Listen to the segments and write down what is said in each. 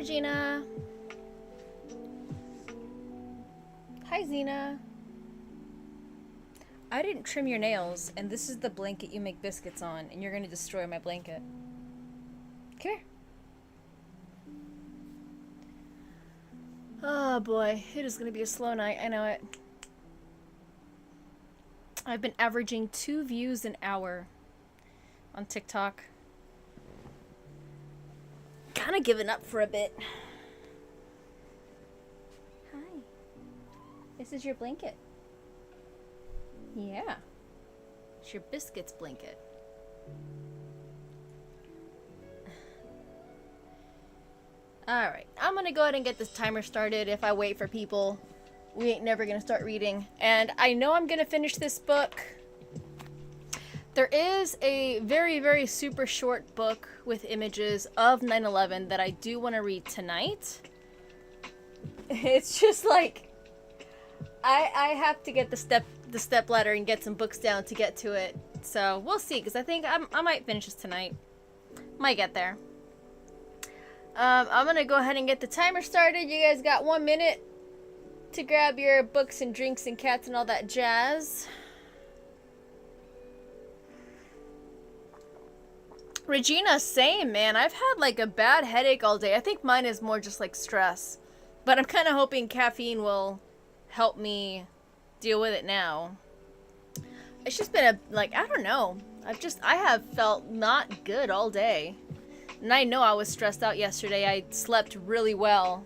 Regina. Hi, Zena. I didn't trim your nails, and this is the blanket you make biscuits on, and you're gonna destroy my blanket. Come here. Oh boy, it is gonna be a slow night, I know it. I've been averaging 2 views an hour on TikTok. Kinda given up for a bit. Hi. This is your blanket. Yeah. It's your biscuits blanket. Alright, I'm gonna go ahead and get this timer started. If I wait for people, we ain't never gonna start reading. And I know I'm gonna finish this book. There is a very, very super short book with images of 9/11 that I do want to read tonight. It's just like I have to get the step ladder and get some books down to get to it. So we'll see, because I think I might finish this tonight. Might get there. I'm gonna go ahead and get the timer started. You guys got 1 minute to grab your books and drinks and cats and all that jazz. Regina, same, man. I've had like a bad headache all day. I think mine is more just like stress. But I'm kind of hoping caffeine will help me deal with it now. It's just been I don't know. I have felt not good all day. And I know I was stressed out yesterday. I slept really well.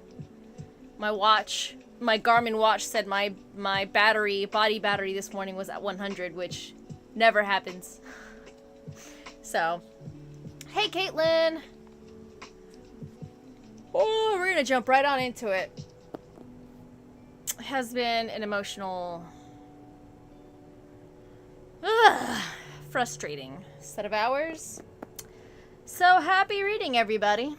My Garmin watch said my body battery this morning was at 100, which never happens. So, hey Caitlin! Oh, we're gonna jump right on into it. It has been an emotional, frustrating set of hours. So happy reading, everybody.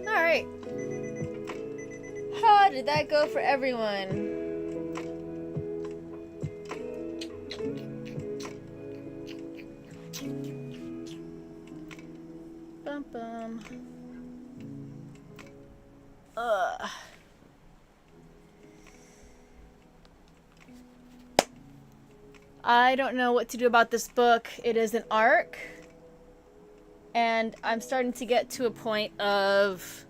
Alright. How did that go for everyone? Bum bum. Ugh. I don't know what to do about this book. It is an arc. And I'm starting to get to a point of,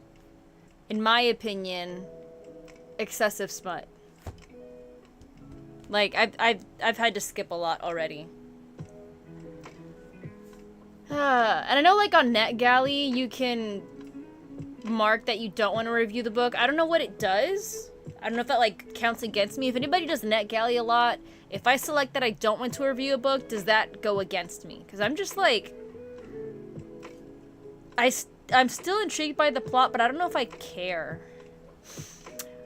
in my opinion, excessive smut. Like, I've had to skip a lot already. And I know, like, on NetGalley, you can mark that you don't want to review the book. I don't know what it does. I don't know if that, like, counts against me. If anybody does NetGalley a lot, if I select that I don't want to review a book, does that go against me? Because I'm just, like... I'm still intrigued by the plot, but I don't know if I care.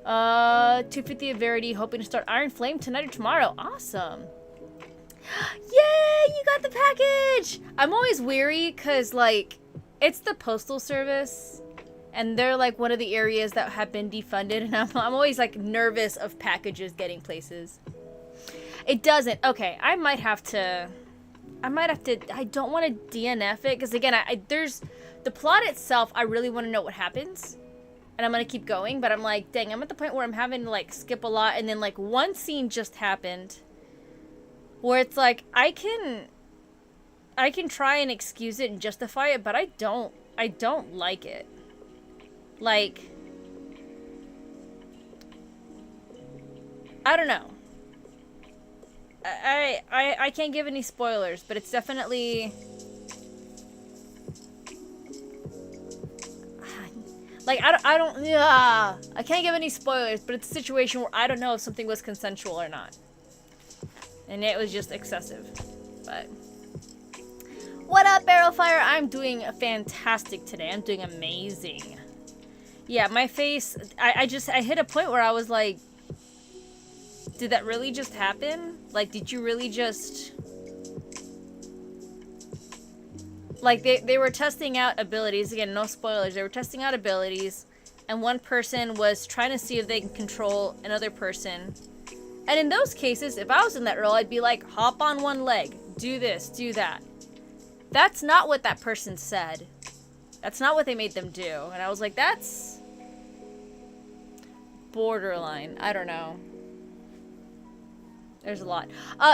250 of Verity, hoping to start Iron Flame tonight or tomorrow. Awesome. Yay, you got the package! I'm always weary because, like, it's the postal service, and they're, like, one of the areas that have been defunded, and I'm always, like, nervous of packages getting places. It doesn't. Okay, I might have to... I don't want to DNF it, because, again, there's... The plot itself, I really want to know what happens. And I'm going to keep going, but I'm like, dang, I'm at the point where I'm having to, like, skip a lot, and then, like, one scene just happened where it's like, I can try and excuse it and justify it, but I don't like it. Like, I don't know. I can't give any spoilers, but it's definitely... Like, I can't give any spoilers, but it's a situation where I don't know if something was consensual or not. And it was just excessive. But... What up, Barrelfire? I'm doing fantastic today. I'm doing amazing. Yeah, my face... I hit a point where I was like... Did that really just happen? Like, did you really just... Like, they were testing out abilities. Again, no spoilers. They were testing out abilities. And one person was trying to see if they can control another person. And in those cases, if I was in that role, I'd be like, hop on one leg. Do this, do that. That's not what that person said. That's not what they made them do. And I was like, that's... borderline. I don't know. There's a lot.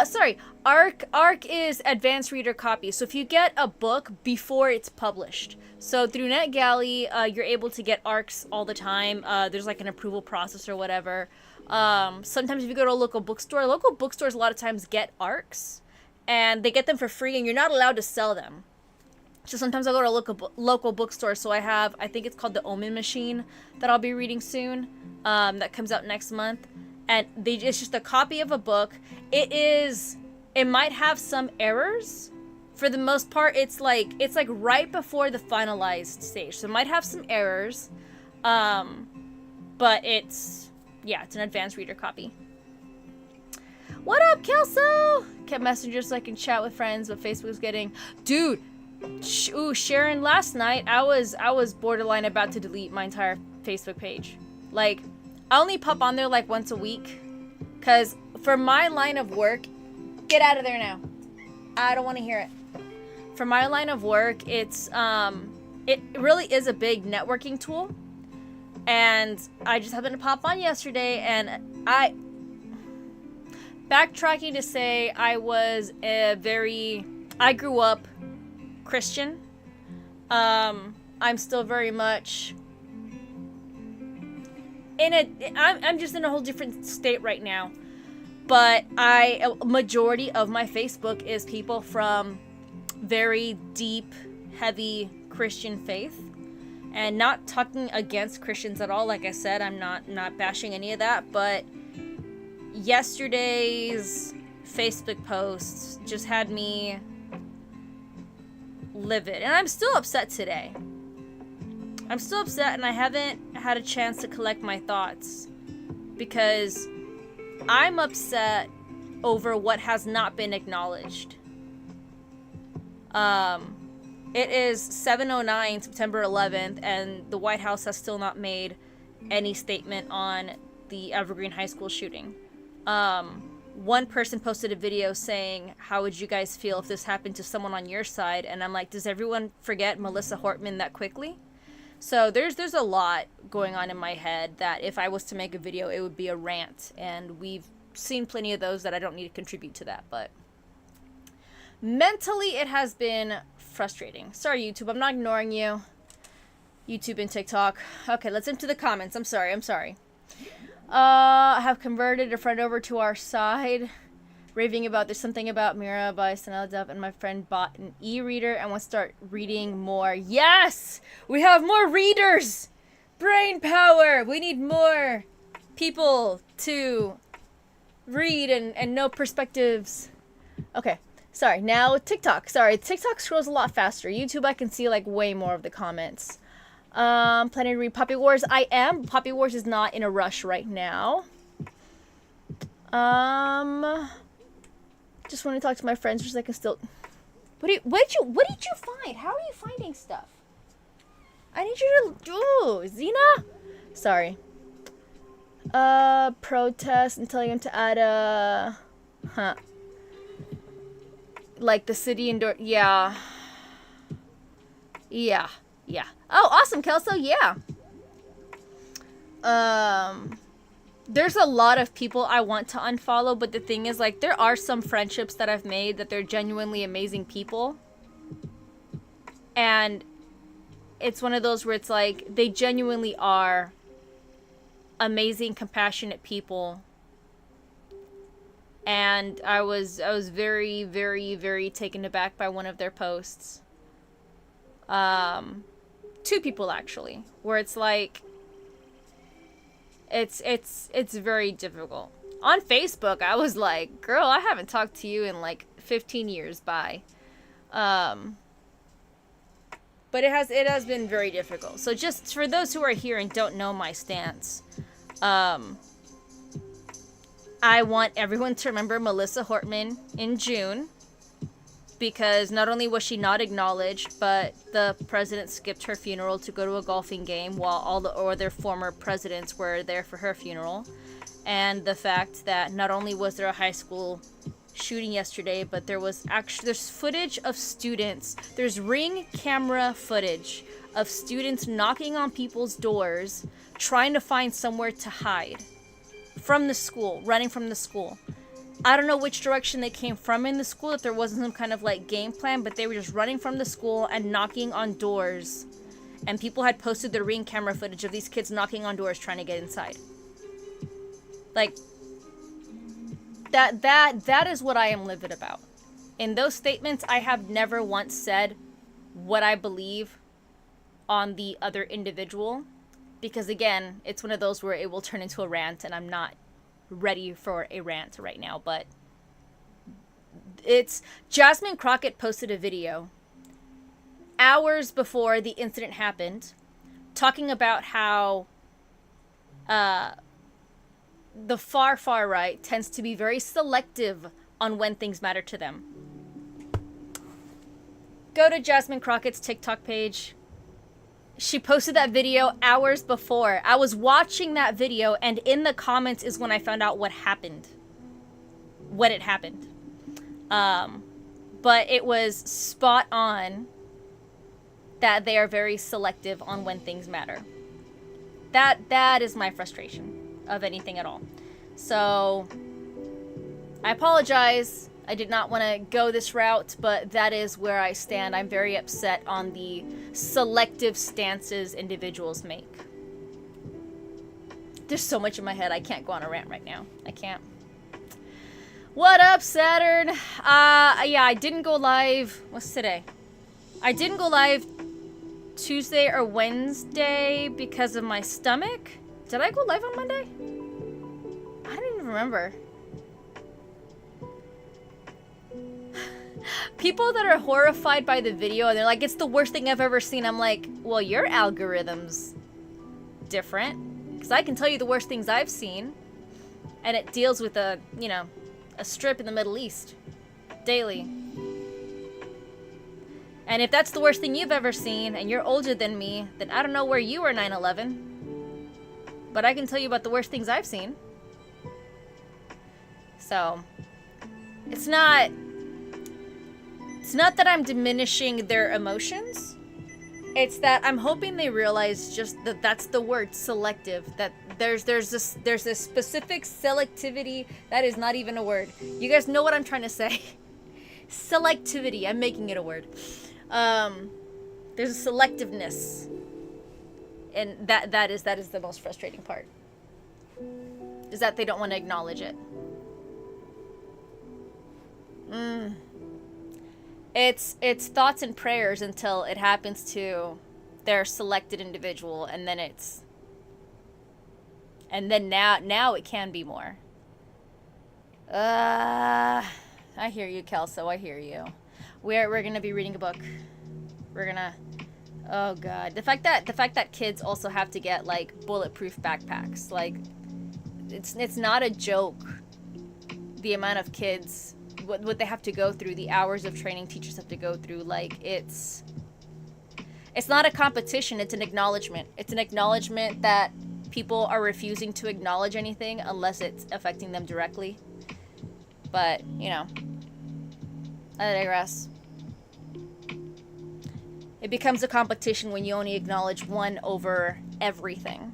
Sorry. ARC is advanced reader copy. So if you get a book before it's published. So through NetGalley, you're able to get ARCs all the time. There's like an approval process or whatever. Sometimes if you go to a local bookstores a lot of times get ARCs. And they get them for free and you're not allowed to sell them. So sometimes I'll go to a local bookstore. So I think it's called the Omen Machine that I'll be reading soon. That comes out next month. And it's just a copy of a book. It might have some errors. For the most part, it's like right before the finalized stage. So it might have some errors. But it's an advanced reader copy. What up, Kelso? Kept Messenger so I can chat with friends, but Facebook's getting... Dude! Sharon, last night, I was borderline about to delete my entire Facebook page. Like... I only pop on there like once a week. Because for my line of work... Get out of there now. I don't want to hear it. For my line of work, it's... It really is a big networking tool. And I just happened to pop on yesterday and Backtracking to say I grew up Christian. I'm still very much... I'm just in a whole different state right now, but a majority of my Facebook is people from very deep, heavy Christian faith, and not talking against Christians at all. Like I said, I'm not bashing any of that, but yesterday's Facebook posts just had me livid, and I'm still upset today. I'm still upset and I haven't had a chance to collect my thoughts because I'm upset over what has not been acknowledged. It is 7:09 September 11th and the White House has still not made any statement on the Evergreen High School shooting. One person posted a video saying, how would you guys feel if this happened to someone on your side? And I'm like, does everyone forget Melissa Hortman that quickly? So there's a lot going on in my head that if I was to make a video, it would be a rant. And we've seen plenty of those that I don't need to contribute to that. But mentally, it has been frustrating. Sorry, YouTube. I'm not ignoring you. YouTube and TikTok. Okay, let's into the comments. I'm sorry. I have converted a friend over to our side. Raving about there's something about Mira by Sanela Duff, and my friend bought an e-reader and wants to start reading more. Yes! We have more readers! Brain power! We need more people to read and know perspectives. Okay, sorry. Now TikTok. Sorry, TikTok scrolls a lot faster. YouTube, I can see like way more of the comments. Planning to read Poppy Wars. I am. Poppy Wars is not in a rush right now. Just want to talk to my friends because I can still... What did you find? How are you finding stuff? I need you to... Ooh, Zena? Sorry. Protest and telling him to add a... Huh. Like the city indoor... Yeah. Yeah. Oh, awesome, Kelso. Yeah. There's a lot of people I want to unfollow, but the thing is, like, there are some friendships that I've made that they're genuinely amazing people. And it's one of those where it's like, they genuinely are amazing, compassionate people. And I was very, very, very taken aback by one of their posts. Two people, actually, where it's like, it's very difficult. On Facebook, I was like, girl, I haven't talked to you in like 15 years, bye. But it has been very difficult. So just for those who are here and don't know my stance, I want everyone to remember Melissa Hortman in June, because not only was she not acknowledged, but the president skipped her funeral to go to a golfing game while all the other former presidents were there for her funeral. And the fact that not only was there a high school shooting yesterday, but there's footage of students. There's Ring camera footage of students knocking on people's doors, trying to find somewhere to hide from the school, running from the school. I don't know which direction they came from in the school, if there wasn't some kind of like game plan, but they were just running from the school and knocking on doors. And people had posted their Ring camera footage of these kids knocking on doors trying to get inside. Like, that is what I am livid about. In those statements, I have never once said what I believe on the other individual. Because again, it's one of those where it will turn into a rant, and I'm not ready for a rant right now. But it's... Jasmine Crockett posted a video hours before the incident happened, talking about how the far right tends to be very selective on when things matter to them. Go to Jasmine Crockett's TikTok page. She posted that video hours before. I was watching that video, and in the comments is when I found out what happened. When it happened. But it was spot on that they are very selective on when things matter. That is my frustration of anything at all. So, I apologize. I did not want to go this route, but that is where I stand. I'm very upset on the selective stances individuals make. There's so much in my head, I can't go on a rant right now. I can't. What up, Saturn? Yeah, I didn't go live. What's today? I didn't go live Tuesday or Wednesday because of my stomach. Did I go live on Monday? I don't even remember. People that are horrified by the video and they're like, it's the worst thing I've ever seen. I'm like, well, your algorithm's different. Because I can tell you the worst things I've seen. And it deals with a, you know, a strip in the Middle East. Daily. And if that's the worst thing you've ever seen, and you're older than me, then I don't know where you were 9/11. But I can tell you about the worst things I've seen. So, it's not that I'm diminishing their emotions. It's that I'm hoping they realize just that that's the word, selective. That there's this specific selectivity that is not even a word. You guys know what I'm trying to say. Selectivity. I'm making it a word. There's a selectiveness, and that is the most frustrating part. Is that they don't want to acknowledge it. It's thoughts and prayers until it happens to their selected individual, and then now it can be more. I hear you, Kelso. I hear you. We're gonna be reading a book. We're gonna. Oh God, the fact that kids also have to get like bulletproof backpacks, like it's not a joke. The amount of kids, what they have to go through, the hours of training teachers have to go through, like it's not a competition. It's an acknowledgement. It's an acknowledgement that people are refusing to acknowledge anything unless it's affecting them directly. But you know, I digress. It becomes a competition when you only acknowledge one over everything.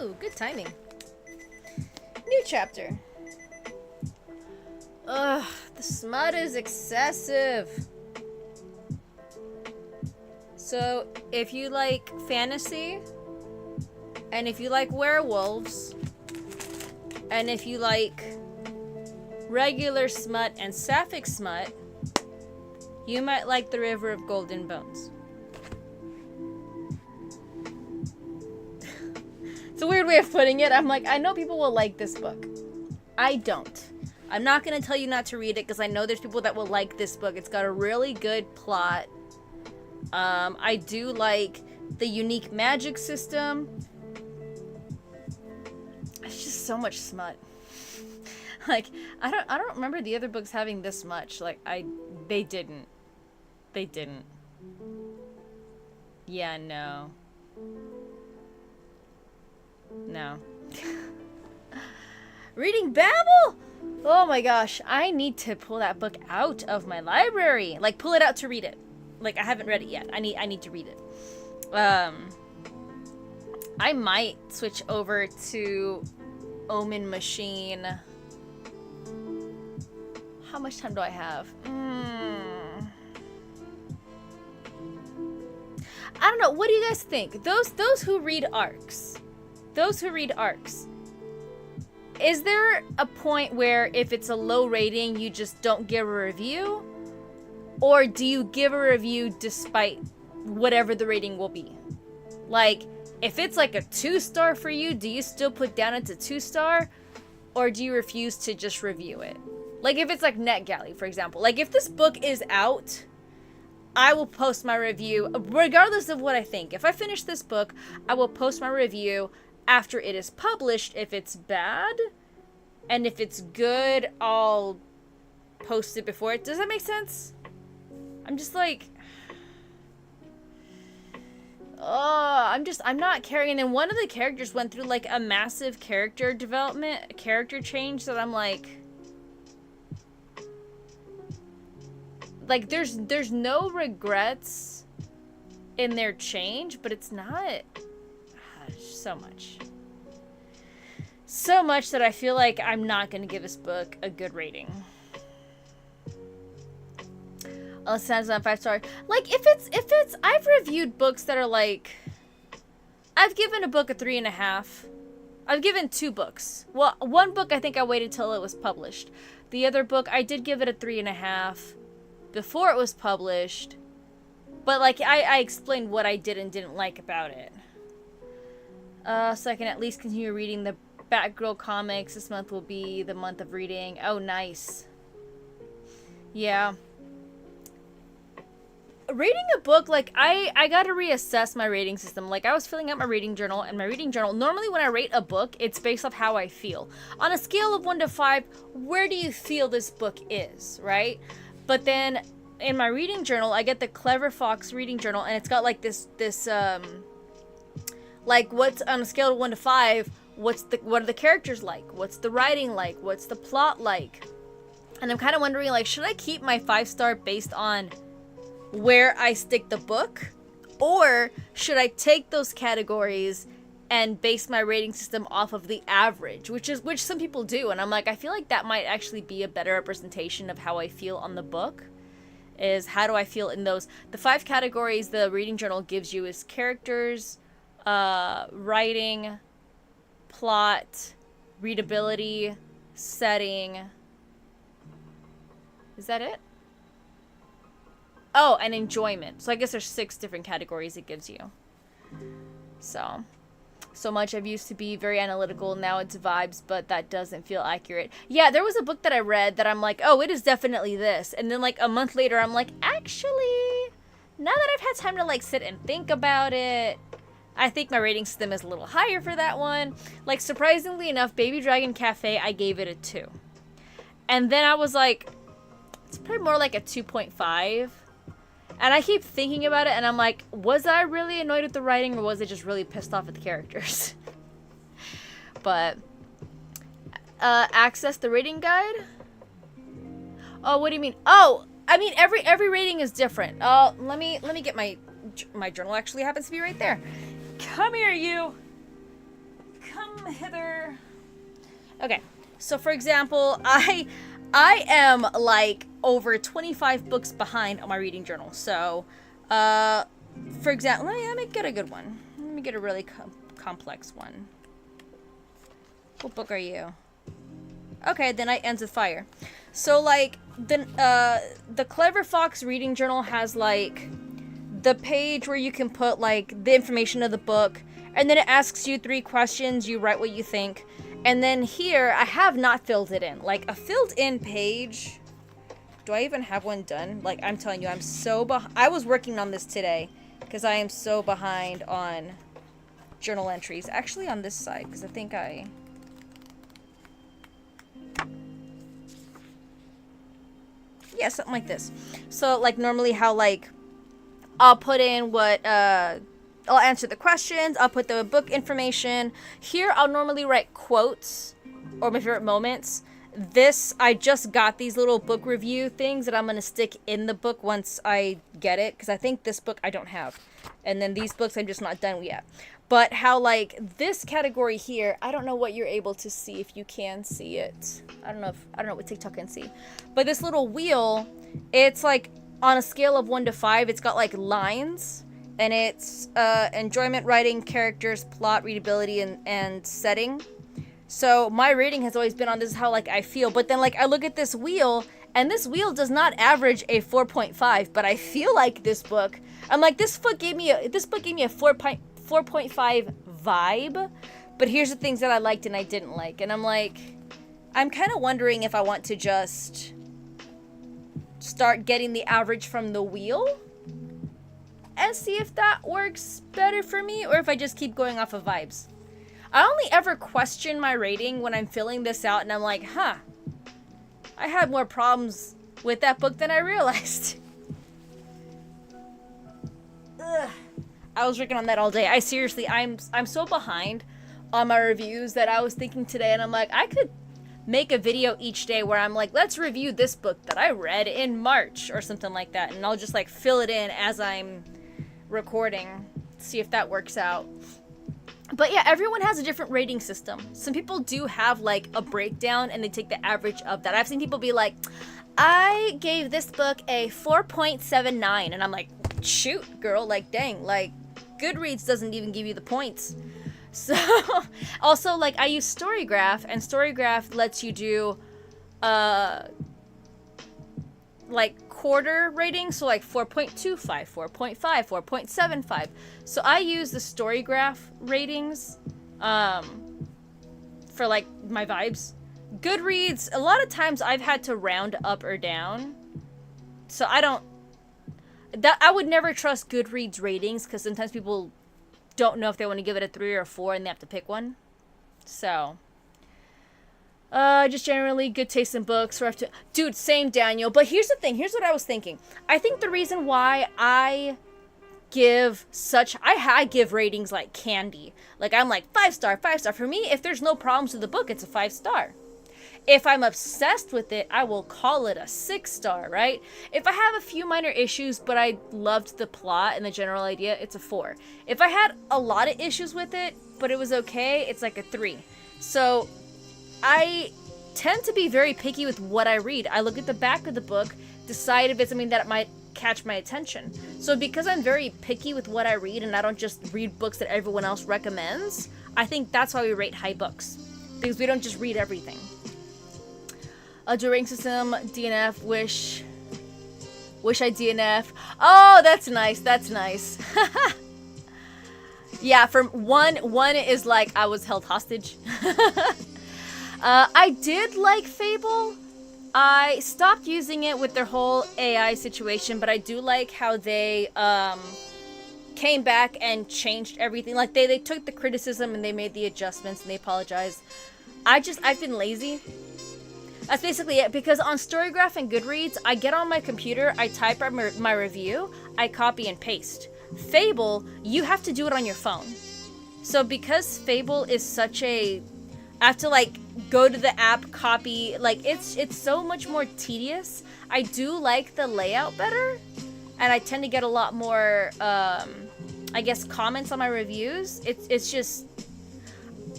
Ooh, good timing. New chapter. Ugh, the smut is excessive. So, if you like fantasy, and if you like werewolves, and if you like regular smut and sapphic smut, you might like The River of Golden Bones. It's a weird way of putting it. I'm like, I know people will like this book. I don't. I'm not going to tell you not to read it because I know there's people that will like this book. It's got a really good plot. I do like the unique magic system. It's just so much smut. Like, I don't remember the other books having this much. Like, they didn't. They didn't. Yeah, no. No. Reading Babel? Oh my gosh, I need to pull that book out of my library. Like, pull it out to read it. Like, I haven't read it yet. I need to read it. I might switch over to Omen Machine. How much time do I have? I don't know. What do you guys think? Those who read arcs. Is there a point where if it's a low rating, you just don't give a review? Or do you give a review despite whatever the rating will be? Like, if it's like a 2-star for you, do you still put down it's a 2-star? Or do you refuse to just review it? Like, if it's like NetGalley, for example. Like, if this book is out, I will post my review, regardless of what I think. If I finish this book, I will post my review after it is published if it's bad. And if it's good, I'll post it before it. Does that make sense? I'm just like... I'm not caring. And then one of the characters went through like a massive character development, character change that I'm like... Like, there's no regrets in their change, but it's not... So much. So much that I feel like I'm not going to give this book a good rating. Unless it sounds on 5-star. Like, if it's... I've reviewed books that are like... I've given a book a 3.5. I've given 2 books. Well, one book I think I waited till it was published. The other book, I did give it a 3.5 before it was published. But, like, I explained what I did and didn't like about it. So I can at least continue reading the Batgirl comics. This month will be the month of reading. Oh, nice. Yeah. Reading a book, like, I gotta reassess my rating system. Like, I was filling out my reading journal, and my reading journal, normally when I rate a book, it's based off how I feel. On a scale of 1 to 5, where do you feel this book is, right? But then, in my reading journal, I get the Clever Fox reading journal, and it's got, like, this like, what's on a scale of 1 to 5, what are the characters like? What's the writing like? What's the plot like? And I'm kind of wondering, like, should I keep my 5-star based on where I stick the book? Or should I take those categories and base my rating system off of the average, which some people do. And I'm like, I feel like that might actually be a better representation of how I feel on the book. Is how do I feel in those? The 5 categories the reading journal gives you is characters, writing, plot, readability, setting. Is that it? Oh, and enjoyment. So I guess there's 6 different categories it gives you. So much I've used to be very analytical, now it's vibes, but that doesn't feel accurate. Yeah, there was a book that I read that I'm like, oh, it is definitely this. And then like a month later, I'm like, actually, now that I've had time to like sit and think about it, I think my rating system is a little higher for that one. Like, surprisingly enough, Baby Dragon Cafe, I gave it a 2. And then I was like, it's probably more like a 2.5. And I keep thinking about it, and I'm like, was I really annoyed with the writing, or was I just really pissed off at the characters? But, access the rating guide? Oh, what do you mean? Oh, I mean, every rating is different. Let me get my journal actually happens to be right there. Come here, you. Come Heather. Okay, so for example, I am like over 25 books behind on my reading journal. So, for example, let me get a good one. Let me get a really complex one. What book are you? Okay, The Night Ends with Fire. So like the Clever Fox reading journal has like the page where you can put like the information of the book, and then it asks you 3 questions, you write what you think. And then here, I have not filled it in. Like, a filled-in page... Do I even have one done? Like, I'm telling you, I'm so behind. I was working on this today, because I am so behind on journal entries. Actually, on this side, because I think I... Yeah, something like this. So, like, normally how, like, I'll put in what, I'll answer the questions, I'll put the book information. Here, I'll normally write quotes or my favorite moments. This, I just got these little book review things that I'm going to stick in the book once I get it. Because I think this book I don't have. And then these books I'm just not done yet. But how, like, this category here, I don't know what you're able to see, if you can see it. I don't know what TikTok can see. But this little wheel, it's like, on a scale of 1 to 5, it's got, like, lines. And it's enjoyment, writing, characters, plot, readability, and setting. So my rating has always been on this is how like I feel. But then like I look at this wheel, and this wheel does not average a 4.5. But I feel like this book, I'm like this book gave me a 4.5 vibe. But here's the things that I liked and I didn't like, and I'm like, I'm kind of wondering if I want to just start getting the average from the wheel and see if that works better for me, or if I just keep going off of vibes. I only ever question my rating when I'm filling this out and I'm like, huh, I had more problems with that book than I realized. Ugh. I was working on that all day. I'm so behind on my reviews that I was thinking today, and I'm like, I could make a video each day where I'm like, let's review this book that I read in March or something like that, and I'll just like fill it in as I'm recording, see if that works out. But yeah, everyone has a different rating system. Some people do have like a breakdown and they take the average of that. I've seen people be like, I gave this book a 4.79, and I'm like, shoot girl, like dang, like Goodreads doesn't even give you the points. So also like I use Storygraph, and Storygraph lets you do like quarter ratings, so like 4.25, 4.5, 4.75. So I use the Storygraph ratings for like my vibes. Goodreads, a lot of times I've had to round up or down. So I would never trust Goodreads ratings, because sometimes people don't know if they want to give it a 3 or a 4 and they have to pick one. So just generally good taste in books. Dude, same Daniel. But here's the thing. Here's what I was thinking. I think the reason why I give ratings like candy. Like I'm like 5 star, 5 star. For me, if there's no problems with the book, it's a 5 star. If I'm obsessed with it, I will call it a 6 star, right? If I have a few minor issues, but I loved the plot and the general idea, it's a 4. If I had a lot of issues with it, but it was okay, it's like a 3. So I tend to be very picky with what I read. I look at the back of the book, decide if it's something that might catch my attention. So because I'm very picky with what I read and I don't just read books that everyone else recommends, I think that's why we rate high books. Because we don't just read everything. A rating system, DNF, wish I DNF. Oh, that's nice, that's nice. Yeah, from one is like I was held hostage. I did like Fable. I stopped using it with their whole AI situation, but I do like how they came back and changed everything. Like they took the criticism and they made the adjustments and they apologized. I've been lazy. That's basically it, because on Storygraph and Goodreads, I get on my computer, I type out my review, I copy and paste. Fable, you have to do it on your phone. So because Fable is such a... I have to like go to the app, copy, like it's so much more tedious. I do like the layout better, and I tend to get a lot more, I guess, comments on my reviews. It's just...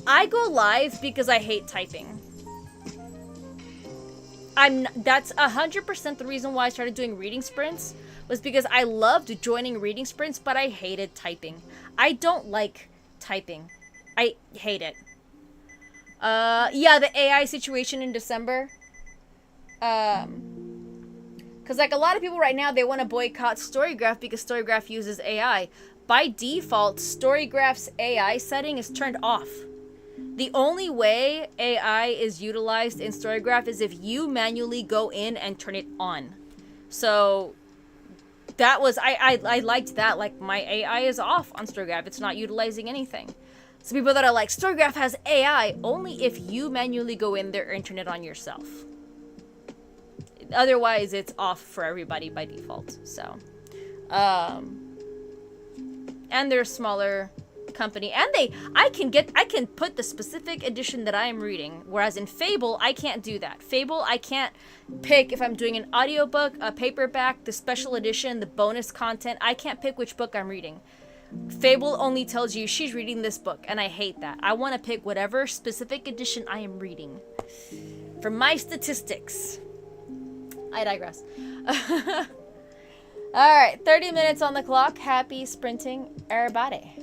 I go live because I hate typing. That's 100% the reason why I started doing reading sprints, was because I loved joining reading sprints, but I hated typing. I don't like typing. I hate it. Yeah, the AI situation in December. Because, like, a lot of people right now, they want to boycott Storygraph because Storygraph uses AI. By default, Storygraph's AI setting is turned off. The only way AI is utilized in Storygraph is if you manually go in and turn it on. So, that was, I liked that. Like, my AI is off on Storygraph. It's not utilizing anything. So people that are like, Storygraph has AI, only if you manually go in there and turn it on yourself. Otherwise, it's off for everybody by default. So, and they're a smaller company, and I can put the specific edition that I am reading, whereas in Fable, I can't do that. Fable, I can't pick if I'm doing an audiobook, a paperback, the special edition, the bonus content. I can't pick which book I'm reading. Fable only tells you she's reading this book, and I hate that. I want to pick whatever specific edition I am reading. For my statistics. I digress. Alright, 30 minutes on the clock. Happy sprinting, everybody.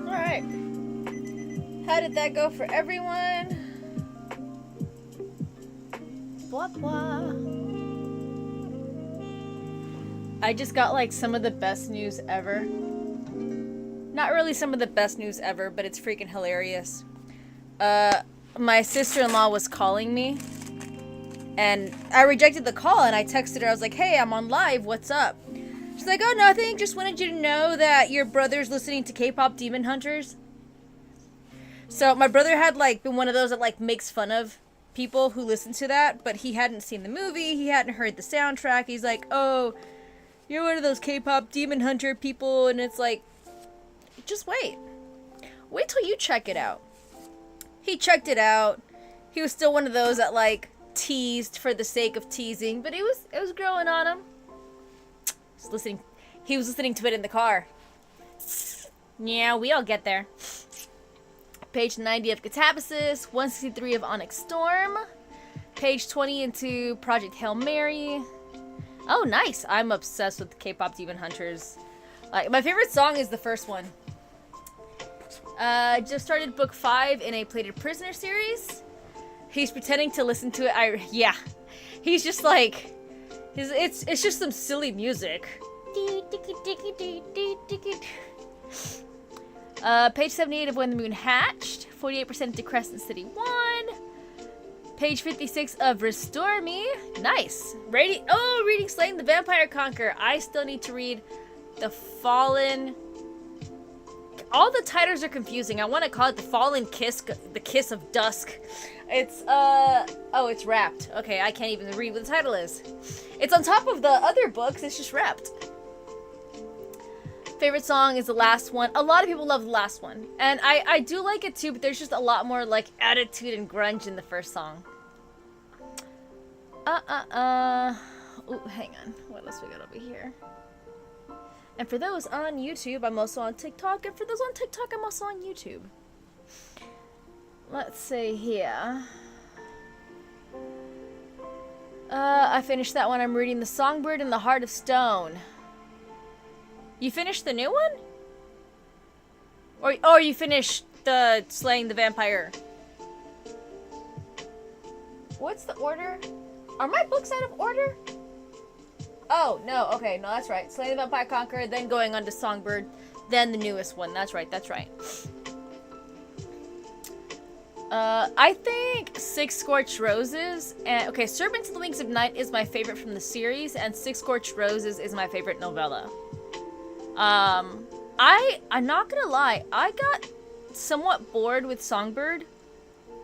Alright. How did that go for everyone? Blah blah. I just got like some of the best news ever. Not really some of the best news ever, but it's freaking hilarious. My sister-in-law was calling me, and I rejected the call, and I texted her. I was like, hey, I'm on live, what's up? She's like, oh, nothing, just wanted you to know that your brother's listening to K-pop Demon Hunters. So my brother had like been one of those that like makes fun of people who listen to that, but he hadn't seen the movie, he hadn't heard the soundtrack. He's like, oh, you're one of those K-pop Demon Hunter people, and it's like, just wait. Wait till you check it out. He checked it out. He was still one of those that like teased for the sake of teasing, but it was growing on him. He was listening to it in the car. Yeah, we all get there. Page 90 of Catabasis, 163 of Onyx Storm, page 20 into Project Hail Mary. Oh, nice. I'm obsessed with K-pop Demon Hunters. Like, my favorite song is the first one. Just started book 5 in a Plated Prisoner series. He's pretending to listen to it. Yeah. He's just like, it's just some silly music. Page 78 of When the Moon Hatched. 48% to Crescent City 1. Page 56 of Restore Me. Nice. Reading Slaying the Vampire Conqueror. I still need to read The Fallen. All the titles are confusing. I want to call it The Fallen Kiss, The Kiss of Dusk. It's, it's wrapped. Okay, I can't even read what the title is. It's on top of the other books, it's just wrapped. Favorite song is the last one. A lot of people love the last one. And I do like it too, but there's just a lot more, like, attitude and grunge in the first song. Ooh, hang on. What else we got over here? And for those on YouTube, I'm also on TikTok. And for those on TikTok, I'm also on YouTube. Let's see here. I finished that one. I'm reading The Songbird and the Heart of Stone. You finished the new one? Or you finished the Slaying the Vampire? What's the order? Are my books out of order? Oh, no. Okay, no, that's right. Slaying the Vampire Conqueror, then going on to Songbird, then the newest one. That's right, that's right. I think Six Scorched Roses, and okay, Serpents of the Wings of Night is my favorite from the series, and Six Scorched Roses is my favorite novella. I'm not gonna lie, I got somewhat bored with Songbird.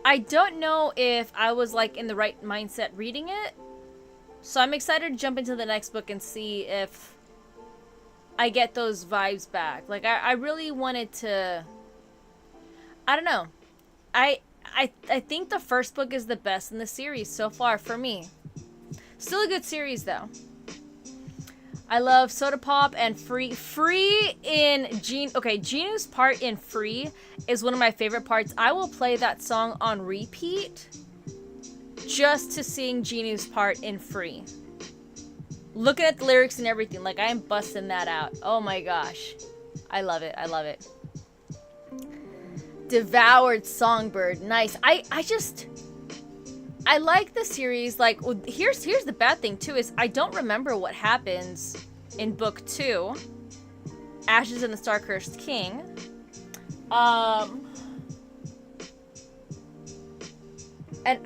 I don't know if I was like in the right mindset reading it, so I'm excited to jump into the next book and see if I get those vibes back. Like, I really wanted to, I don't know. I think the first book is the best in the series so far for me. Still a good series though. I love Soda Pop and Free. Free in Genu's part in Free is one of my favorite parts. I will play that song on repeat just to sing Genu's part in Free. Looking at the lyrics and everything, like I am busting that out. Oh my gosh. I love it. I love it. Devoured Songbird. Nice. I like the series. Like, well, here's the bad thing too, is I don't remember what happens in book 2, Ashes and the Star-Cursed King. And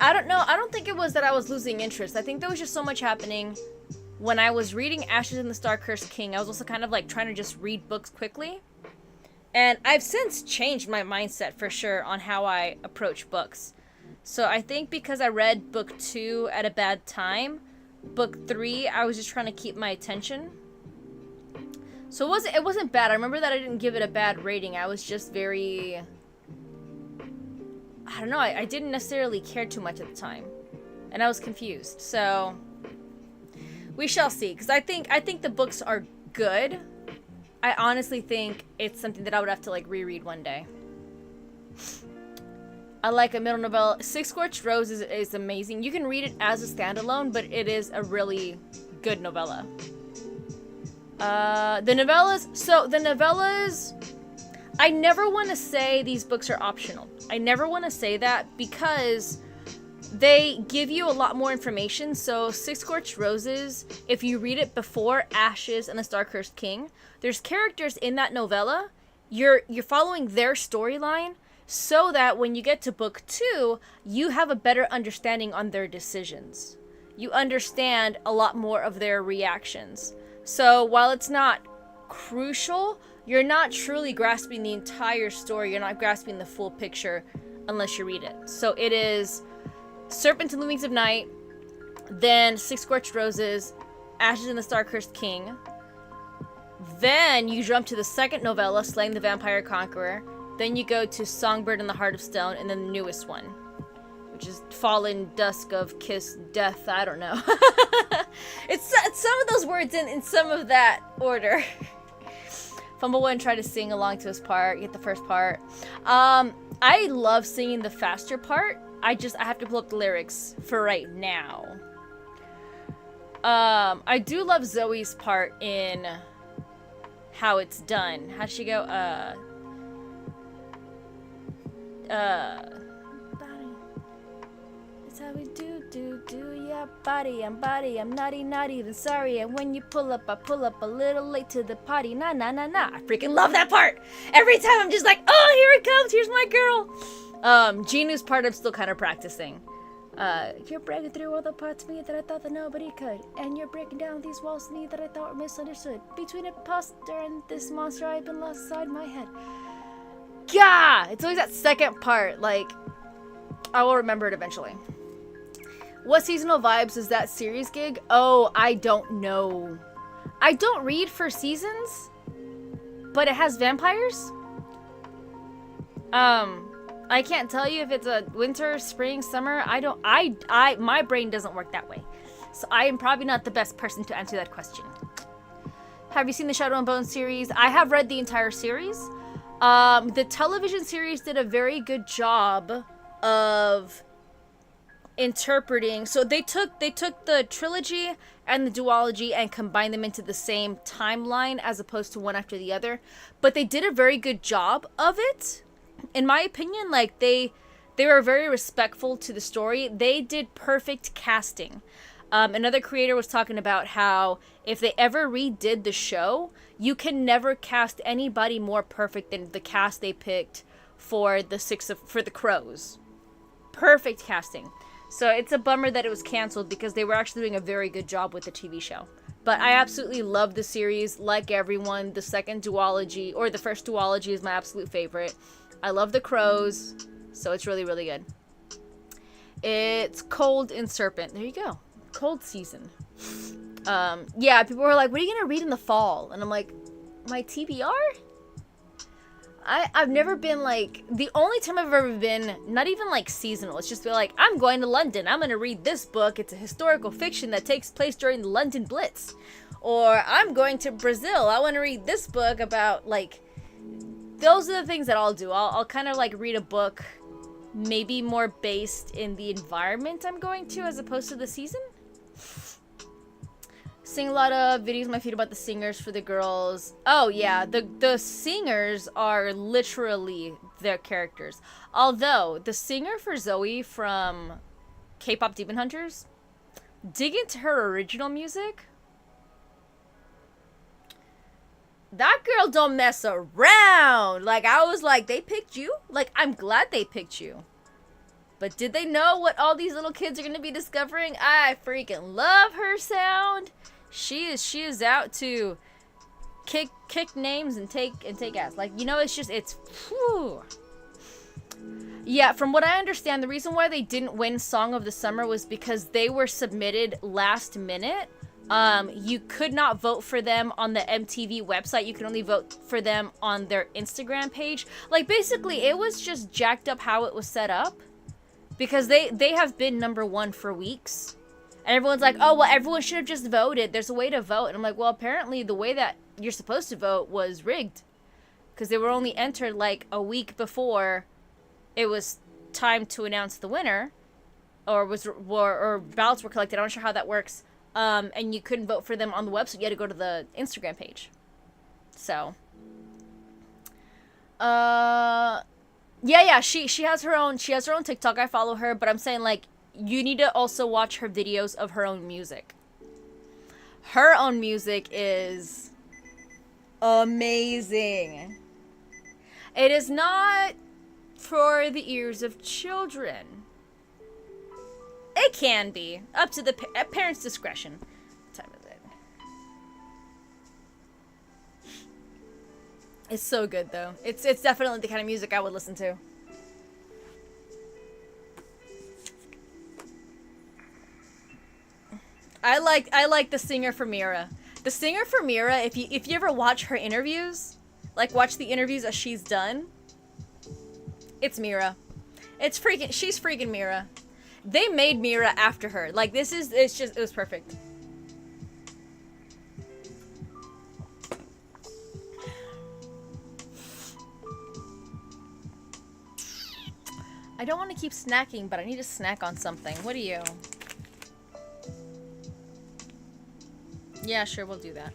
I don't know, I don't think it was that I was losing interest. I think there was just so much happening when I was reading Ashes and the Star-Cursed King. I was also kind of like trying to just read books quickly. And I've since changed my mindset for sure on how I approach books. So I think because I read book 2 at a bad time, book 3, I was just trying to keep my attention. So it wasn't bad. I remember that I didn't give it a bad rating. I was just very, I don't know, I didn't necessarily care too much at the time. And I was confused. So we shall see. Because I think the books are good. I honestly think it's something that I would have to like reread one day. I like a middle novella. Six Scorched Roses is amazing. You can read it as a standalone, but it is a really good novella. The novellas, I never want to say these books are optional. I never want to say that because they give you a lot more information. So Six Scorched Roses, if you read it before Ashes and the Star-Cursed King, there's characters in that novella. You're following their storyline so that when you get to book 2, you have a better understanding on their decisions. You understand a lot more of their reactions. So while it's not crucial, you're not truly grasping the entire story. You're not grasping the full picture unless you read it. So it is Serpent and the Wings of Night, then Six Scorched Roses, Ashes and the Star-Cursed King. Then you jump to the second novella, Slaying the Vampire Conqueror. Then you go to Songbird and the Heart of Stone, and then the newest one, which is Fallen Dusk of Kiss Death. I don't know. it's some of those words in some of that order. Fumblewood and try to sing along to his part. Get the first part. I love singing the faster part. I have to pull up the lyrics for right now. I do love Zoe's part in how it's done. How'd she go? Body. It's how we do, yeah, body, I'm naughty, not even sorry, and when you pull up, I pull up a little late to the party, nah. I freaking love that part! Every time I'm just like, oh, here it comes, here's my girl! Ginu's part I'm still kind of practicing. You're breaking through all the parts of me that I thought that nobody could, and you're breaking down these walls of me that I thought were misunderstood. Between imposter and this monster, I've been lost inside my head. Gah! It's always that second part, like, I will remember it eventually. What seasonal vibes is that series gig? Oh, I don't know. I don't read for seasons, but it has vampires. I can't tell you if it's a winter, spring, summer. My brain doesn't work that way. So I am probably not the best person to answer that question. Have you seen the Shadow and Bone series? I have read the entire series. The television series did a very good job of interpreting. So they took the trilogy and the duology and combined them into the same timeline as opposed to one after the other. But they did a very good job of it. In my opinion, like they were very respectful to the story. They did perfect casting. Another creator was talking about how if they ever redid the show, you can never cast anybody more perfect than the cast they picked for the Crows. Perfect casting. So it's a bummer that it was canceled because they were actually doing a very good job with the TV show. But I absolutely love the series, like everyone. The second duology, or the first duology, is my absolute favorite. I love the Crows, so it's really, really good. It's cold in Serpent. There you go. Cold season. Yeah, people were like, what are you going to read in the fall? And I'm like, my TBR? I've never been like, the only time I've ever been, not even like seasonal, it's just be like, I'm going to London, I'm going to read this book, it's a historical fiction that takes place during the London Blitz. Or I'm going to Brazil, I want to read this book about, like, those are the things that I'll do. I'll kind of like read a book maybe more based in the environment I'm going to as opposed to the season. Sing a lot of videos on my feed about the singers for the girls. Oh yeah, the singers are literally their characters. Although the singer for Zoe from K-pop Demon Hunters, dig into her original music. That girl don't mess around. Like, I was like, they picked you? Like, I'm glad they picked you. But did they know what all these little kids are going to be discovering? I freaking love her sound. She is out to kick names and take ass. Like, you know, it's whew. Yeah, from what I understand, the reason why they didn't win Song of the Summer was because they were submitted last minute. You could not vote for them on the MTV website. You could only vote for them on their Instagram page. Like, basically, it was just jacked up how it was set up. Because they have been #1 for weeks. And everyone's like, oh, well, everyone should have just voted. There's a way to vote. And I'm like, well, apparently the way that you're supposed to vote was rigged. Because they were only entered, like, a week before it was time to announce the winner, or ballots were collected. I'm not sure how that works. And you couldn't vote for them on the website. You had to go to the Instagram page. So, yeah. She has her own TikTok. I follow her, but I'm saying like you need to also watch her videos of her own music. Her own music is amazing. It is not for the ears of children. It can be. Up to the parents' discretion. What time is it? It's so good, though. It's definitely the kind of music I would listen to. I like the singer for Mira. The singer for Mira, if you ever watch her interviews, like watch the interviews that she's done, it's Mira. She's freaking Mira. They made Mira after her. Like it was perfect. I don't want to keep snacking, but I need to snack on something. What do you? Yeah, sure, we'll do that.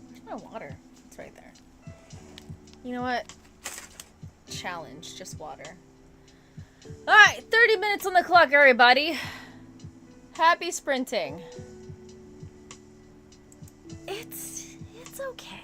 Where's my water? It's right there. You know what? Challenge, just water. Alright, 30 minutes on the clock, everybody. Happy sprinting. It's okay.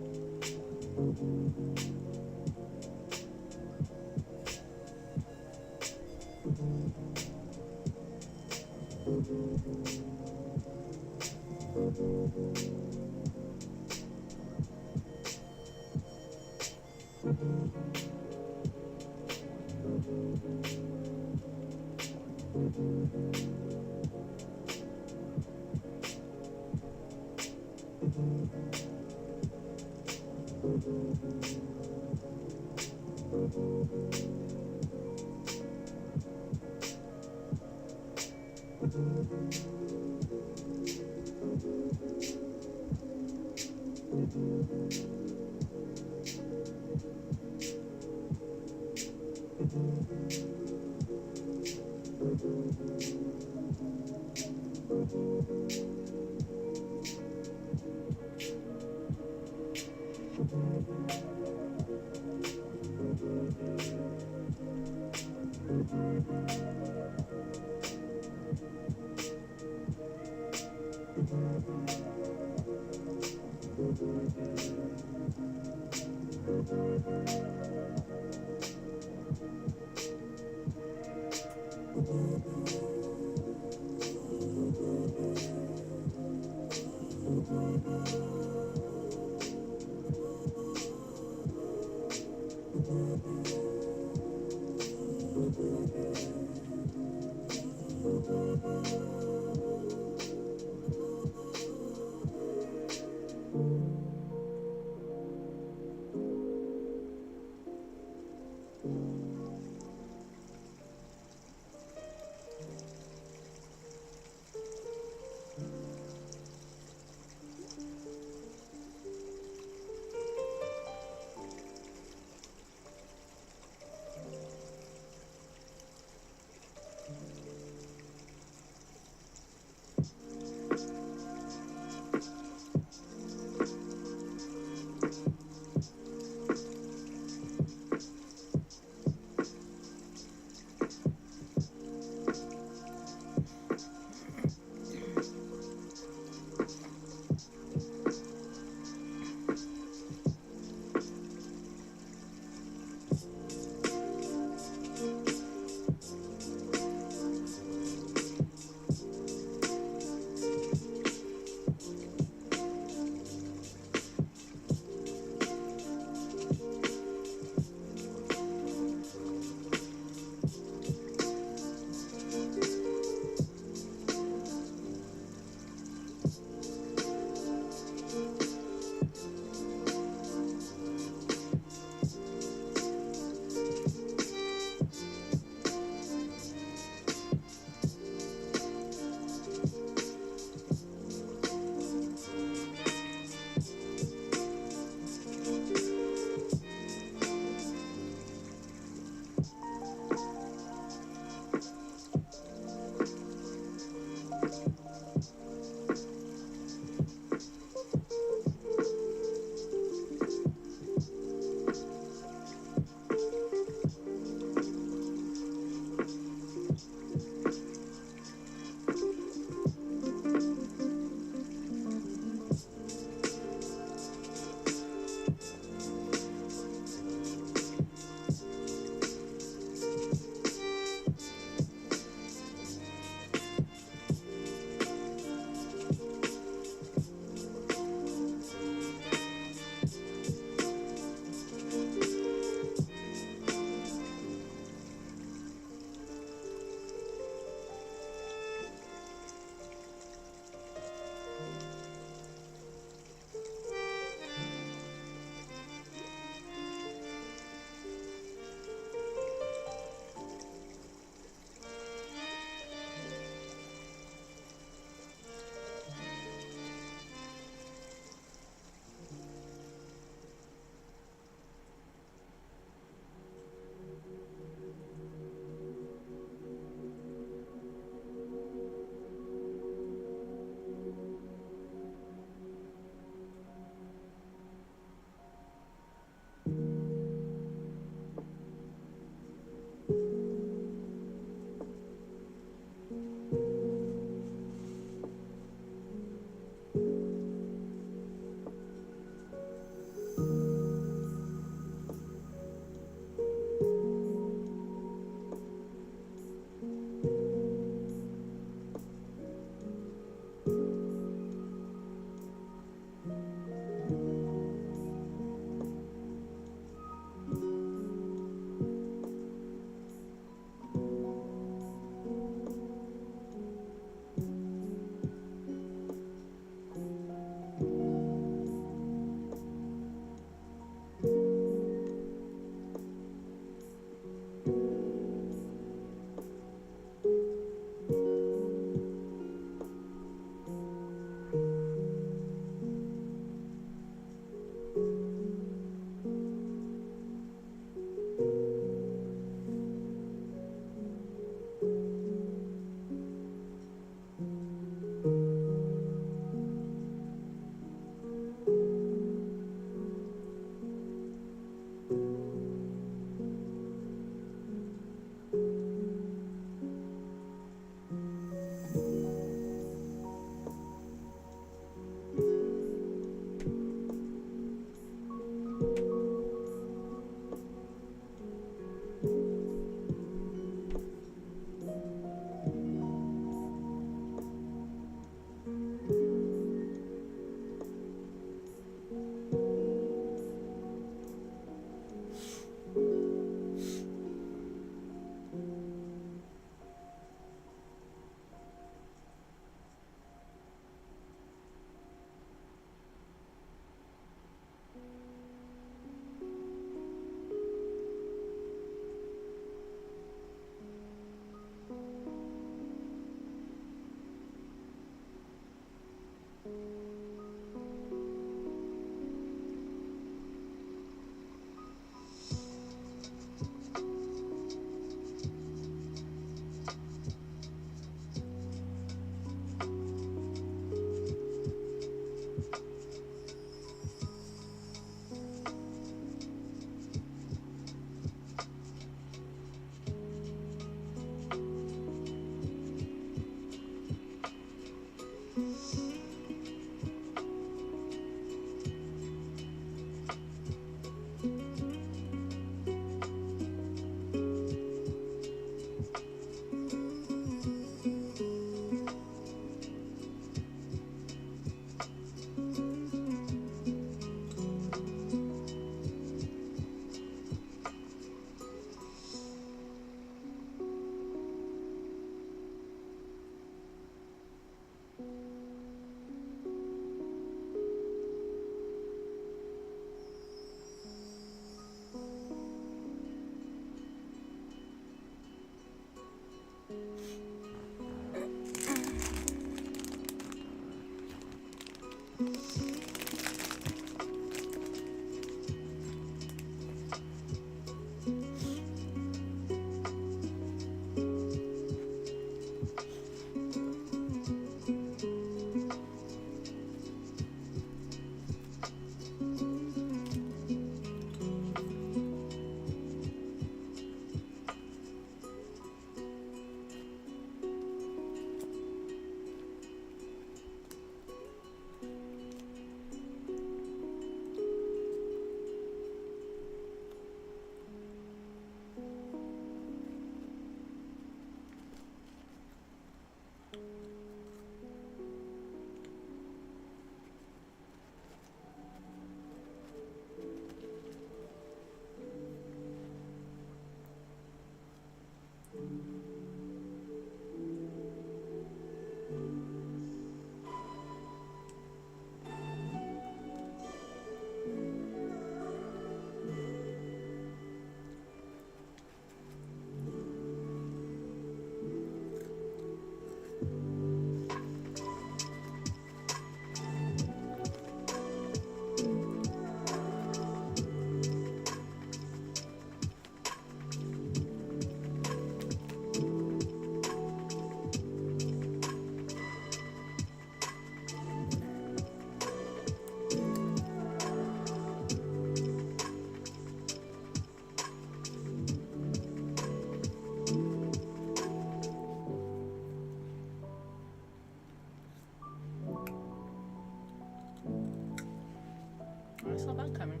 I saw that coming.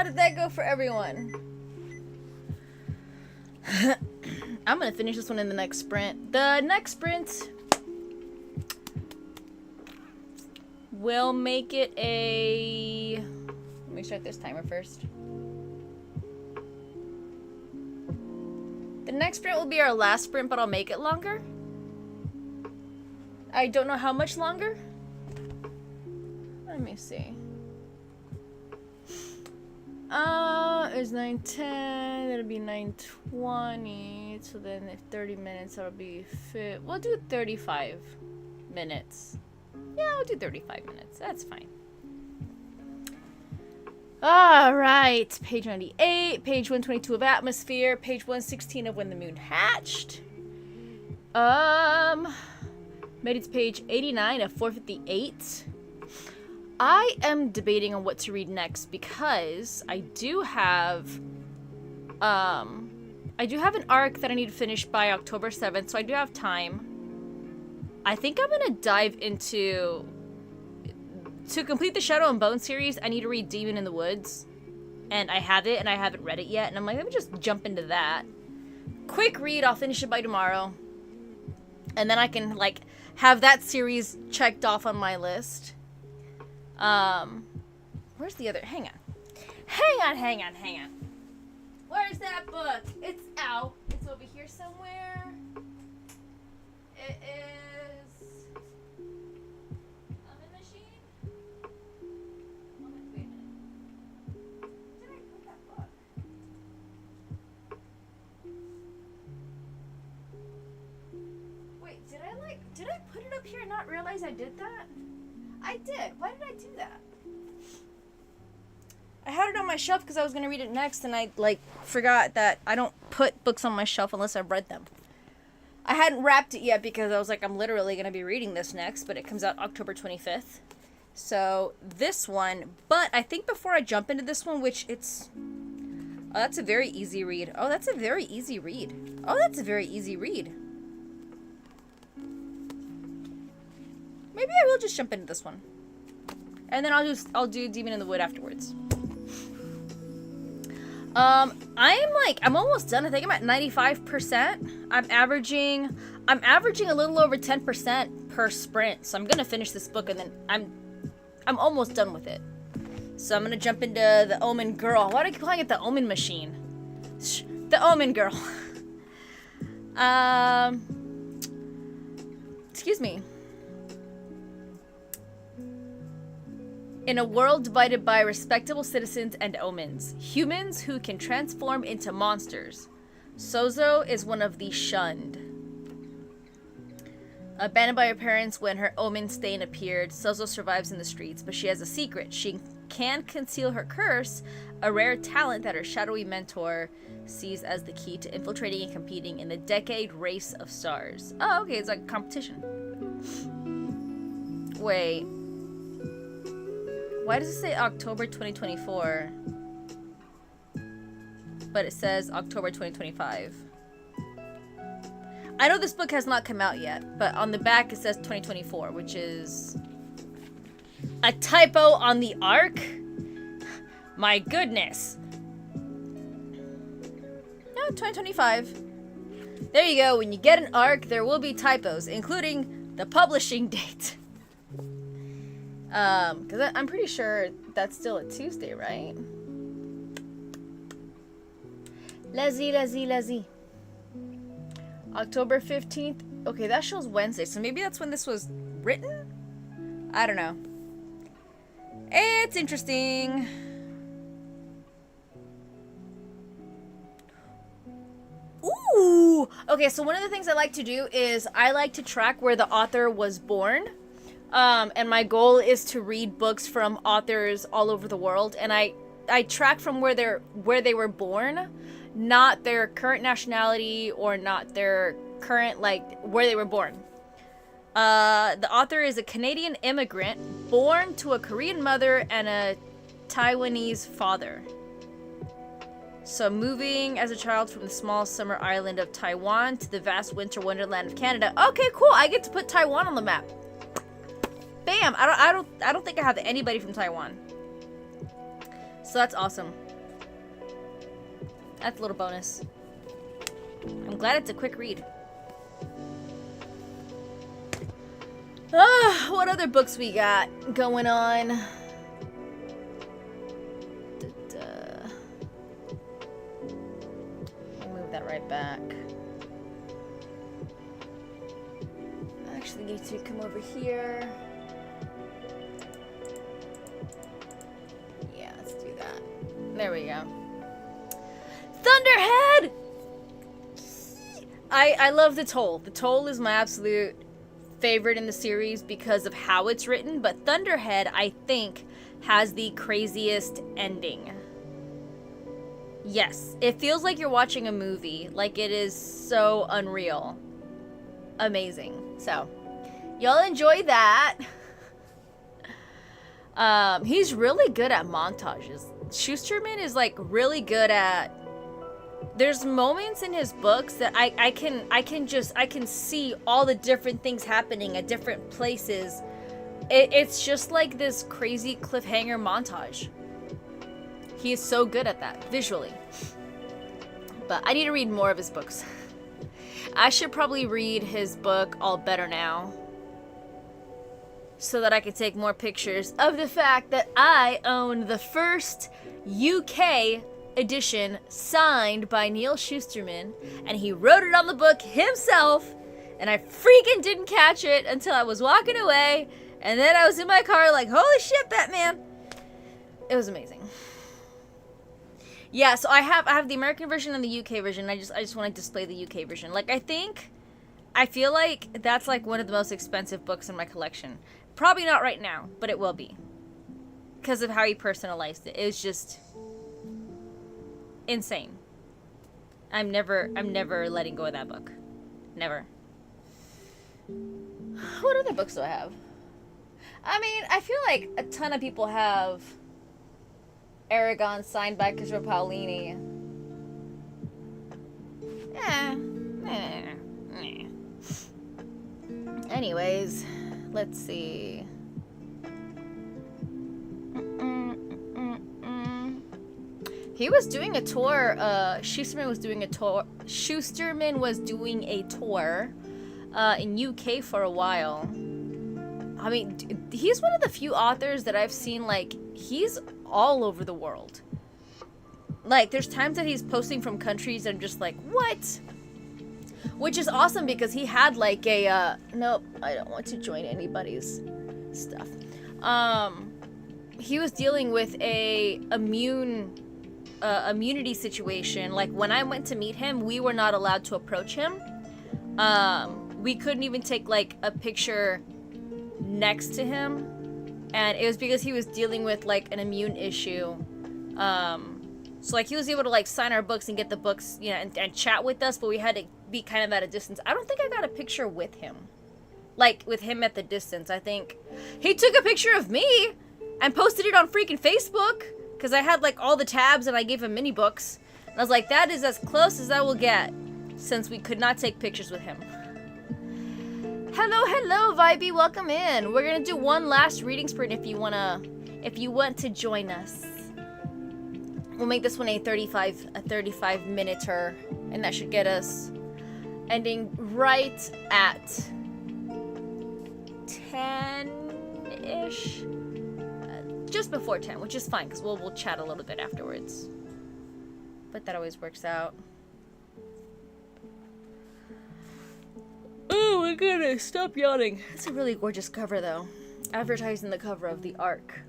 did that go for everyone? I'm gonna finish this one in the next sprint. The next sprint will make it a... Let me start this timer first. The next sprint will be our last sprint, but I'll make it longer. I don't know how much longer. Let me see. It's 9:10. That'll be 9:20. So then, if 30 minutes, that'll be we'll do 35 minutes. Yeah, we'll do 35 minutes. That's fine. All right, page 98, page 122 of Atmosphere, page 116 of When the Moon Hatched. Made it to page 89 of 458. I am debating on what to read next because I do have an arc that I need to finish by October 7th, so I do have time. I think I'm gonna dive into... To complete the Shadow and Bone series, I need to read Demon in the Woods. And I have it, and I haven't read it yet. And I'm like, let me just jump into that. Quick read, I'll finish it by tomorrow. And then I can, like, have that series checked off on my list. Where's the other? Hang on. Where's that book? It's out. It's over here somewhere. It is... Oven machine? Wait a minute. Where did I put that book? Wait, did I put it up here and not realize I did that? I did. Why did I do that? I had it on my shelf because I was going to read it next, and I, forgot that I don't put books on my shelf unless I've read them. I hadn't wrapped it yet because I was like, I'm literally going to be reading this next, but it comes out October 25th. So, this one, but I think before I jump into this one, which it's... Oh, that's a very easy read. Maybe I will just jump into this one. And then I'll do Demon in the Wood afterwards. I'm almost done. I think I'm at 95%. I'm averaging a little over 10% per sprint. So I'm gonna finish this book and then I'm almost done with it. So I'm gonna jump into the Omen Girl. Why do I keep calling it the Omen Machine? The Omen Girl. Excuse me. In a world divided by respectable citizens and omens, humans who can transform into monsters, Sozo is one of the shunned. Abandoned by her parents when her omen stain appeared, Sozo survives in the streets, but she has a secret. She can conceal her curse, a rare talent that her shadowy mentor sees as the key to infiltrating and competing in the decade race of stars. Oh, okay, it's like a competition. Wait. Why does it say October 2024? But it says October 2025. I know this book has not come out yet, but on the back it says 2024, which is a typo on the arc? My goodness. No, 2025. There you go. When you get an arc, there will be typos, including the publishing date. Because I'm pretty sure that's still a Tuesday, right? Lazy. October 15th. Okay, that shows Wednesday, so maybe that's when this was written? I don't know. It's interesting. Ooh! Okay, so one of the things I like to do is I like to track where the author was born. And my goal is to read books from authors all over the world, and I track from where they were born, not their current nationality or not their current, where they were born. The author is a Canadian immigrant born to a Korean mother and a Taiwanese father. So moving as a child from the small summer island of Taiwan to the vast winter wonderland of Canada. Okay, cool. I get to put Taiwan on the map. Bam! I don't think I have anybody from Taiwan. So that's awesome. That's a little bonus. I'm glad it's a quick read. What other books we got going on? Move that right back. Actually, need to come over here. Yeah, let's do that. There we go. Thunderhead! I love The Toll. The Toll is my absolute favorite in the series because of how it's written, but Thunderhead, I think, has the craziest ending. Yes, it feels like you're watching a movie. Like, it is so unreal. Amazing. So, y'all enjoy that. He's really good at montages. Schusterman is, like, really good at... There's moments in his books that I can see all the different things happening at different places. It's just like this crazy cliffhanger montage. He is so good at that, visually. But I need to read more of his books. I should probably read his book, All Better Now, so that I can take more pictures of the fact that I own the first UK edition signed by Neil Schusterman, and he wrote it on the book himself, and I freaking didn't catch it until I was walking away, and then I was in my car like, holy shit, Batman! It was amazing. Yeah, so I have the American version and the UK version. I just want to display the UK version. Like, I feel like that's like one of the most expensive books in my collection. Probably not right now, but it will be. Because of how he personalized it. It was just insane. I'm never letting go of that book. Never. What other books do I have? I mean, I feel like a ton of people have Aragon signed by Christopher Paolini. Anyways, let's see. He was doing a tour. Schusterman was doing a tour. Schusterman was doing a tour in UK for a while. I mean, he's one of the few authors that I've seen, like, he's all over the world. Like, there's times that he's posting from countries that I'm just like, what? Which is awesome because he had, like, a, nope, I don't want to join anybody's stuff. He was dealing with a immunity situation. Like, when I went to meet him, we were not allowed to approach him. We couldn't even take, like, a picture next to him, and it was because he was dealing with like an immune issue. So like he was able to like sign our books and get the books, you know, and chat with us, but we had to be kind of at a distance. I don't think I got a picture with him, like with him at the distance. I think he took a picture of me and posted it on freaking Facebook because I had like all the tabs and I gave him mini books, and I was like, that is as close as I will get since we could not take pictures with him. Hello, Vibey, welcome in. We're gonna do one last reading sprint if you want to join us. We'll make this one a 35 minute-er, and that should get us ending right at 10-ish. Just before 10, which is fine, because we'll chat a little bit afterwards. But that always works out. Oh my goodness, stop yawning. It's a really gorgeous cover, though. Advertising the cover of the Ark.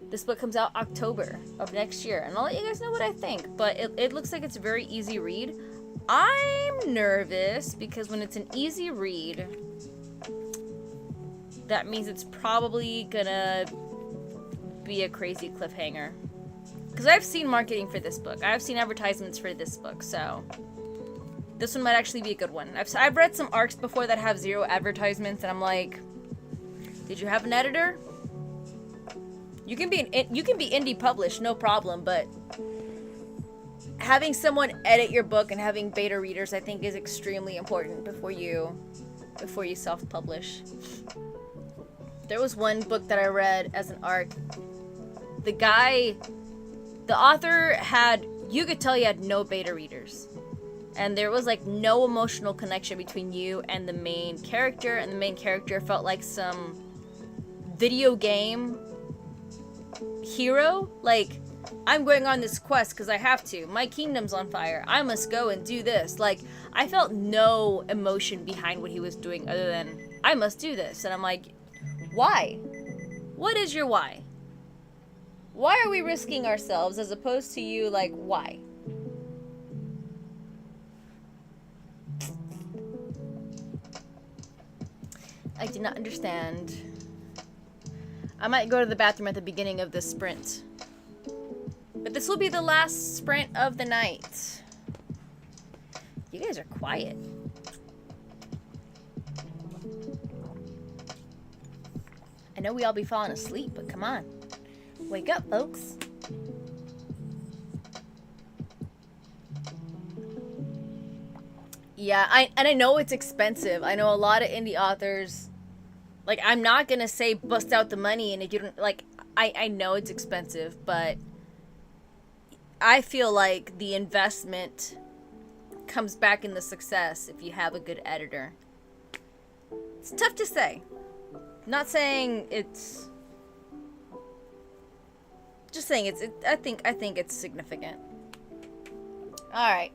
This book comes out October of next year, and I'll let you guys know what I think, but it looks like it's a very easy read. I'm nervous, because when it's an easy read, that means it's probably gonna be a crazy cliffhanger. Because I've seen marketing for this book. I've seen advertisements for this book, so this one might actually be a good one. I've read some arcs before that have 0 advertisements, and I'm like, did you have an editor? You can be indie published, no problem, but having someone edit your book and having beta readers, I think, is extremely important before you self-publish. There was one book that I read as an arc. The author had you could tell you had no beta readers. And there was like no emotional connection between you and the main character, and the main character felt like some video game hero. Like, I'm going on this quest because I have to. My kingdom's on fire. I must go and do this. Like, I felt no emotion behind what he was doing other than, I must do this. And I'm like, why? What is your why? Why are we risking ourselves as opposed to you, like, why? I do not understand. I might go to the bathroom at the beginning of this sprint. But this will be the last sprint of the night. You guys are quiet. I know we all be falling asleep, but come on. Wake up, folks. Yeah, I know it's expensive. I know a lot of indie authors, like, I'm not gonna say bust out the money, and if you don't, like, I know it's expensive, but I feel like the investment comes back in the success if you have a good editor. It's tough to say. Not saying it's, just saying I think it's significant. All right.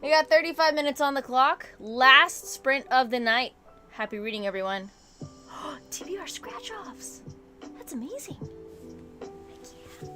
We got 35 minutes on the clock. Last sprint of the night. Happy reading, everyone. TBR scratch-offs. That's amazing. Heck yeah.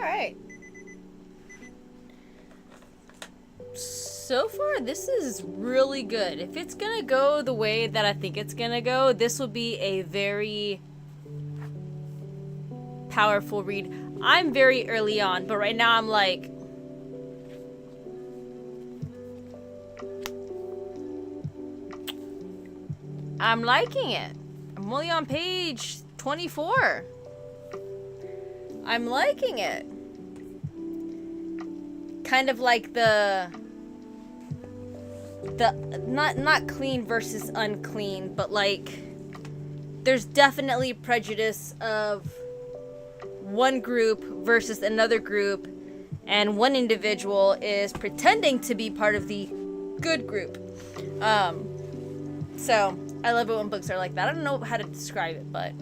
Alright. So far, this is really good. If it's gonna go the way that I think it's gonna go, this will be a very powerful read. I'm very early on, but right now I'm like... I'm liking it. I'm only on page 24. I'm liking it. Kind of like the not clean versus unclean, but like there's definitely prejudice of one group versus another group, and one individual is pretending to be part of the good group. So I love it when books are like that. I don't know how to describe it, but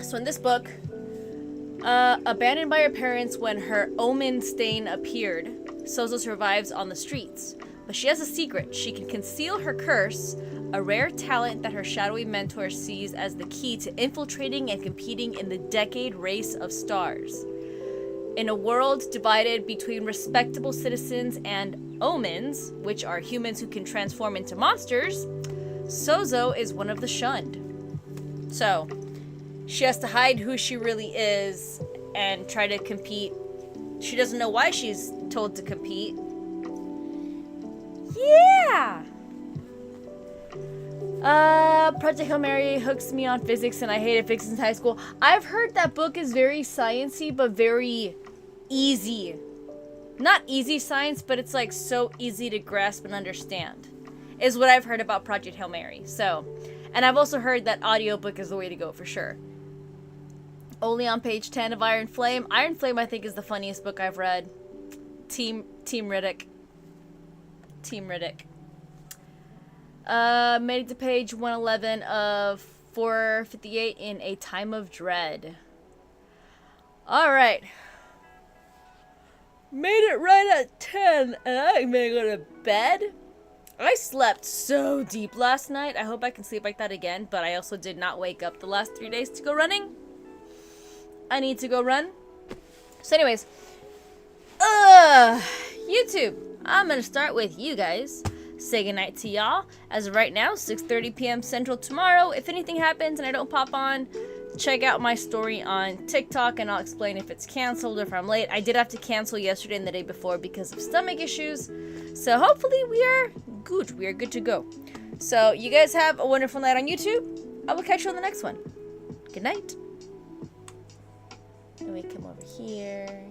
so in this book, abandoned by her parents when her omen stain appeared, Sozo survives on the streets. But she has a secret. She can conceal her curse, a rare talent that her shadowy mentor sees as the key to infiltrating and competing in the decade race of stars. In a world divided between respectable citizens and omens, which are humans who can transform into monsters, Sozo is one of the shunned. So, she has to hide who she really is and try to compete. She doesn't know why she's told to compete. Yeah! Project Hail Mary hooks me on physics, and I hated physics in high school. I've heard that book is very sciencey, but very easy. Not easy science, but it's like so easy to grasp and understand, is what I've heard about Project Hail Mary. So, and I've also heard that audiobook is the way to go for sure. Only on page 10 of Iron Flame. Iron Flame, I think, is the funniest book I've read. Team Riddick. Team Riddick. Made it to page 111 of 458 in A Time of Dread. Alright. Made it right at 10, and I'm gonna go to bed. I slept so deep last night. I hope I can sleep like that again, but I also did not wake up the last 3 days to go running. I need to go run. So anyways, YouTube, I'm gonna start with you guys. Say goodnight to y'all. As of right now, 6:30 p.m. Central tomorrow. If anything happens and I don't pop on, check out my story on TikTok and I'll explain if it's canceled or if I'm late. I did have to cancel yesterday and the day before because of stomach issues. So hopefully we are good. We are good to go. So you guys have a wonderful night on YouTube. I will catch you on the next one. Good night. Let me come over here.